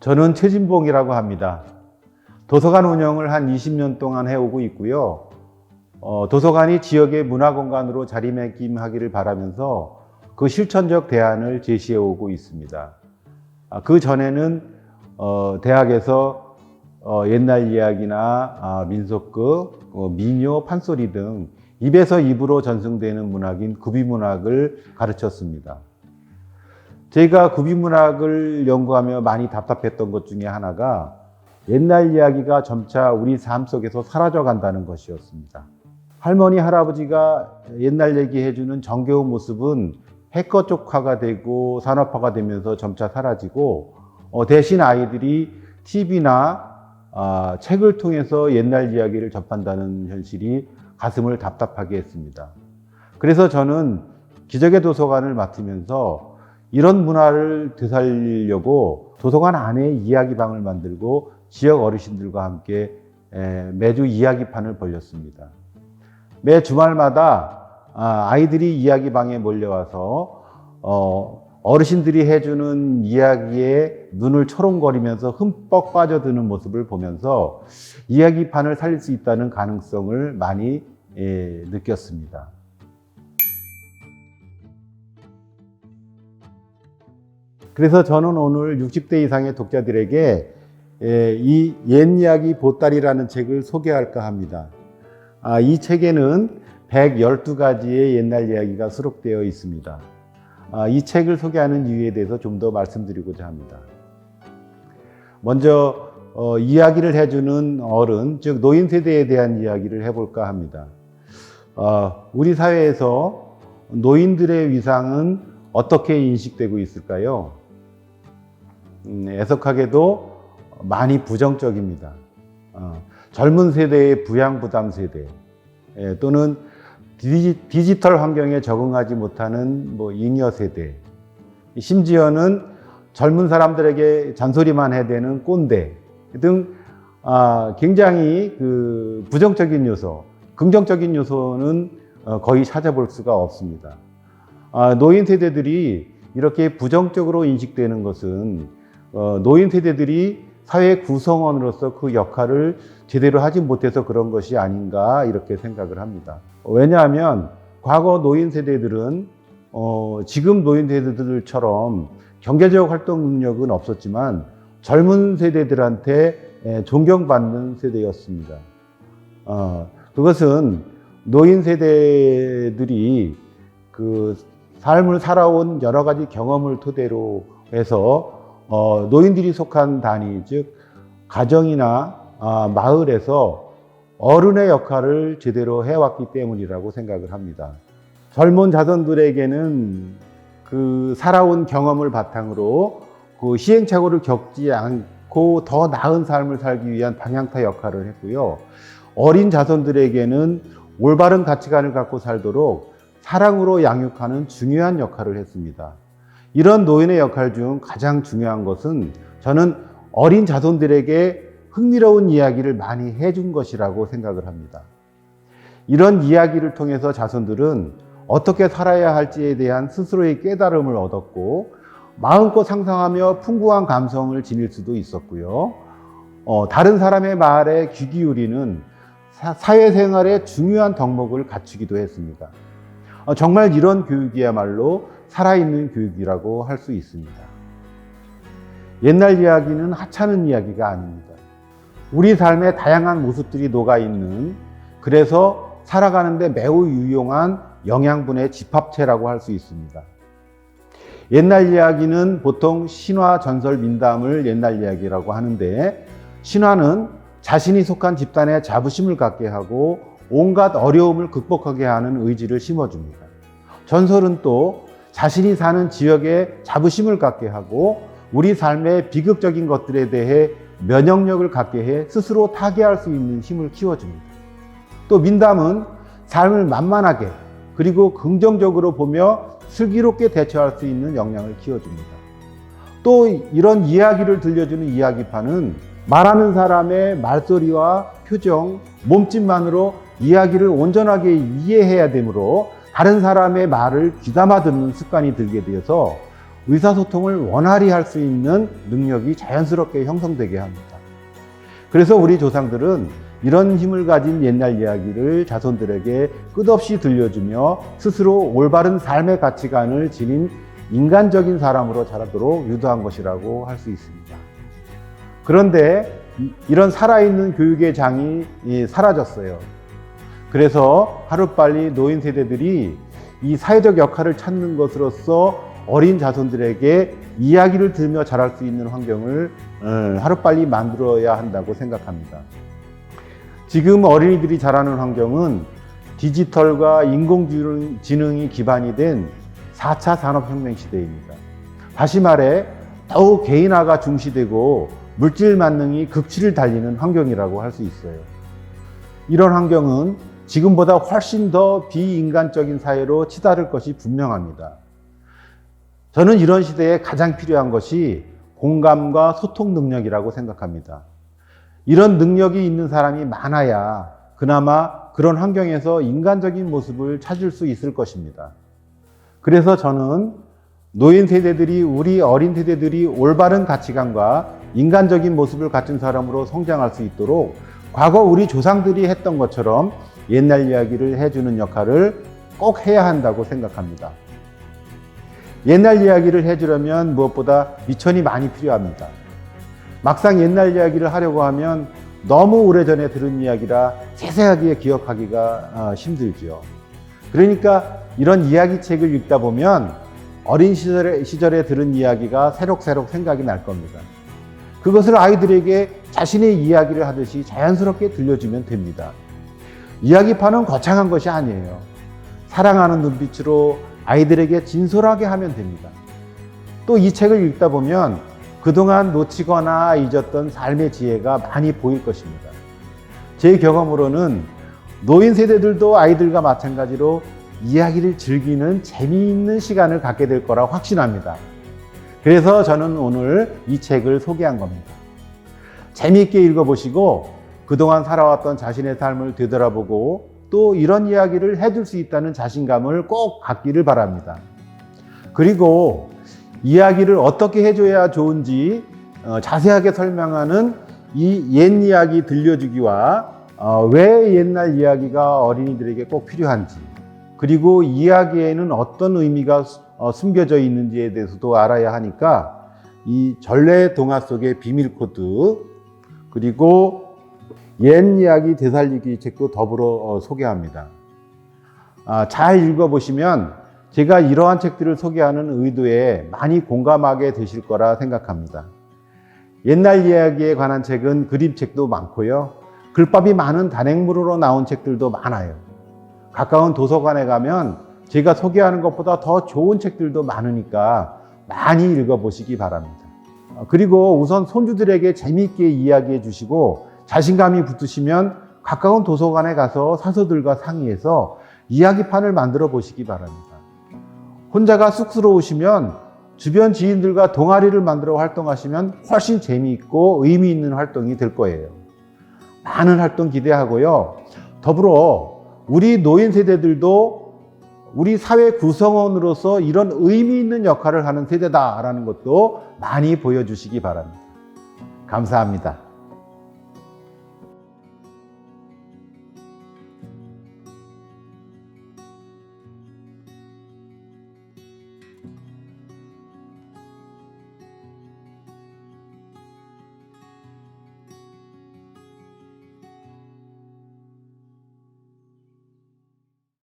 저는 최진봉이라고 합니다. 도서관 운영을 한 20년 동안 해오고 있고요. 도서관이 지역의 문화공간으로 자리매김하기를 바라면서 그 실천적 대안을 제시해오고 있습니다. 그 전에는 대학에서 옛날 이야기나 민속극, 민요, 판소리 등 입에서 입으로 전승되는 문학인 구비문학을 가르쳤습니다. 제가 구비문학을 연구하며 많이 답답했던 것 중에 하나가 옛날 이야기가 점차 우리 삶 속에서 사라져 간다는 것이었습니다. 할머니, 할아버지가 옛날 얘기해주는 정겨운 모습은 핵거쪽화가 되고 산업화가 되면서 점차 사라지고 대신 아이들이 TV나 책을 통해서 옛날 이야기를 접한다는 현실이 가슴을 답답하게 했습니다. 그래서 저는 기적의 도서관을 맡으면서 이런 문화를 되살리려고 도서관 안에 이야기방을 만들고 지역 어르신들과 함께 매주 이야기판을 벌렸습니다. 매 주말마다 아이들이 이야기방에 몰려와서 어르신들이 해주는 이야기에 눈을 초롱거리면서 흠뻑 빠져드는 모습을 보면서 이야기판을 살릴 수 있다는 가능성을 많이 느꼈습니다. 그래서 저는 오늘 60대 이상의 독자들에게 이 옛이야기 보따리라는 책을 소개할까 합니다. 이 책에는 112가지의 옛날 이야기가 수록되어 있습니다. 이 책을 소개하는 이유에 대해서 좀 더 말씀드리고자 합니다. 먼저 이야기를 해주는 어른, 즉 노인 세대에 대한 이야기를 해볼까 합니다. 우리 사회에서 노인들의 위상은 어떻게 인식되고 있을까요? 애석하게도 많이 부정적입니다. 젊은 세대의 부양부담 세대 또는 디지털 환경에 적응하지 못하는 잉여 세대, 심지어는 젊은 사람들에게 잔소리만 해대는 꼰대 등 굉장히 부정적인 요소, 긍정적인 요소는 거의 찾아볼 수가 없습니다. 노인 세대들이 이렇게 부정적으로 인식되는 것은 노인 세대들이 사회 구성원으로서 그 역할을 제대로 하지 못해서 그런 것이 아닌가 이렇게 생각을 합니다. 왜냐하면 과거 노인 세대들은 지금 노인 세대들처럼 경제적 활동 능력은 없었지만 젊은 세대들한테 존경받는 세대였습니다. 그것은 노인 세대들이 그 삶을 살아온 여러 가지 경험을 토대로 해서 노인들이 속한 단위, 즉 가정이나 마을에서 어른의 역할을 제대로 해왔기 때문이라고 생각을 합니다. 젊은 자손들에게는 그 살아온 경험을 바탕으로 그 시행착오를 겪지 않고 더 나은 삶을 살기 위한 방향타 역할을 했고요. 어린 자손들에게는 올바른 가치관을 갖고 살도록 사랑으로 양육하는 중요한 역할을 했습니다. 이런 노인의 역할 중 가장 중요한 것은 저는 어린 자손들에게 흥미로운 이야기를 많이 해준 것이라고 생각을 합니다. 이런 이야기를 통해서 자손들은 어떻게 살아야 할지에 대한 스스로의 깨달음을 얻었고 마음껏 상상하며 풍부한 감성을 지닐 수도 있었고요. 다른 사람의 말에 귀 기울이는 사회생활의 중요한 덕목을 갖추기도 했습니다. 정말 이런 교육이야말로 살아있는 교육이라고 할 수 있습니다. 옛날 이야기는 하찮은 이야기가 아닙니다. 우리 삶의 다양한 모습들이 녹아있는, 그래서 살아가는데 매우 유용한 영양분의 집합체라고 할 수 있습니다. 옛날 이야기는 보통 신화, 전설, 민담을 옛날 이야기라고 하는데, 신화는 자신이 속한 집단에 자부심을 갖게 하고 온갖 어려움을 극복하게 하는 의지를 심어줍니다. 전설은 또 자신이 사는 지역에 자부심을 갖게 하고 우리 삶의 비극적인 것들에 대해 면역력을 갖게 해 스스로 타개할 수 있는 힘을 키워줍니다. 또 민담은 삶을 만만하게 그리고 긍정적으로 보며 슬기롭게 대처할 수 있는 역량을 키워줍니다. 또 이런 이야기를 들려주는 이야기판은 말하는 사람의 말소리와 표정, 몸짓만으로 이야기를 온전하게 이해해야 되므로 다른 사람의 말을 귀담아 듣는 습관이 들게 되어서 의사소통을 원활히 할 수 있는 능력이 자연스럽게 형성되게 합니다. 그래서 우리 조상들은 이런 힘을 가진 옛날 이야기를 자손들에게 끝없이 들려주며 스스로 올바른 삶의 가치관을 지닌 인간적인 사람으로 자라도록 유도한 것이라고 할 수 있습니다. 그런데 이런 살아있는 교육의 장이 사라졌어요. 그래서 하루빨리 노인 세대들이 이 사회적 역할을 찾는 것으로서 어린 자손들에게 이야기를 들으며 자랄 수 있는 환경을 하루빨리 만들어야 한다고 생각합니다. 지금 어린이들이 자라는 환경은 디지털과 인공지능이 기반이 된 4차 산업혁명 시대입니다. 다시 말해 더욱 개인화가 중시되고 물질 만능이 극치를 달리는 환경이라고 할 수 있어요. 이런 환경은 지금보다 훨씬 더 비인간적인 사회로 치달을 것이 분명합니다. 저는 이런 시대에 가장 필요한 것이 공감과 소통 능력이라고 생각합니다. 이런 능력이 있는 사람이 많아야 그나마 그런 환경에서 인간적인 모습을 찾을 수 있을 것입니다. 그래서 저는 노인 세대들이 우리 어린 세대들이 올바른 가치관과 인간적인 모습을 갖춘 사람으로 성장할 수 있도록 과거 우리 조상들이 했던 것처럼 옛날 이야기를 해주는 역할을 꼭 해야 한다고 생각합니다. 옛날 이야기를 해주려면 무엇보다 미천이 많이 필요합니다. 막상 옛날 이야기를 하려고 하면 너무 오래전에 들은 이야기라 세세하게 기억하기가 힘들죠. 그러니까 이런 이야기책을 읽다 보면 어린 시절에 들은 이야기가 새록새록 생각이 날 겁니다. 그것을 아이들에게 자신의 이야기를 하듯이 자연스럽게 들려주면 됩니다. 이야기판은 거창한 것이 아니에요. 사랑하는 눈빛으로 아이들에게 진솔하게 하면 됩니다. 또 이 책을 읽다 보면 그동안 놓치거나 잊었던 삶의 지혜가 많이 보일 것입니다. 제 경험으로는 노인 세대들도 아이들과 마찬가지로 이야기를 즐기는 재미있는 시간을 갖게 될 거라 확신합니다. 그래서 저는 오늘 이 책을 소개한 겁니다. 재미있게 읽어보시고 그동안 살아왔던 자신의 삶을 되돌아보고 또 이런 이야기를 해줄 수 있다는 자신감을 꼭 갖기를 바랍니다. 그리고 이야기를 어떻게 해줘야 좋은지 자세하게 설명하는 이 옛 이야기 들려주기와 왜 옛날 이야기가 어린이들에게 꼭 필요한지, 그리고 이야기에는 어떤 의미가 숨겨져 있는지에 대해서도 알아야 하니까 이 전래 동화 속의 비밀 코드, 그리고 옛 이야기 되살리기 책도 더불어 소개합니다. 잘 읽어보시면 제가 이러한 책들을 소개하는 의도에 많이 공감하게 되실 거라 생각합니다. 옛날 이야기에 관한 책은 그림책도 많고요. 글밥이 많은 단행물로 나온 책들도 많아요. 가까운 도서관에 가면 제가 소개하는 것보다 더 좋은 책들도 많으니까 많이 읽어보시기 바랍니다. 그리고 우선 손주들에게 재미있게 이야기해 주시고 자신감이 붙으시면 가까운 도서관에 가서 사서들과 상의해서 이야기판을 만들어 보시기 바랍니다. 혼자가 쑥스러우시면 주변 지인들과 동아리를 만들어 활동하시면 훨씬 재미있고 의미 있는 활동이 될 거예요. 많은 활동 기대하고요. 더불어 우리 노인 세대들도 우리 사회 구성원으로서 이런 의미 있는 역할을 하는 세대다라는 것도 많이 보여주시기 바랍니다. 감사합니다.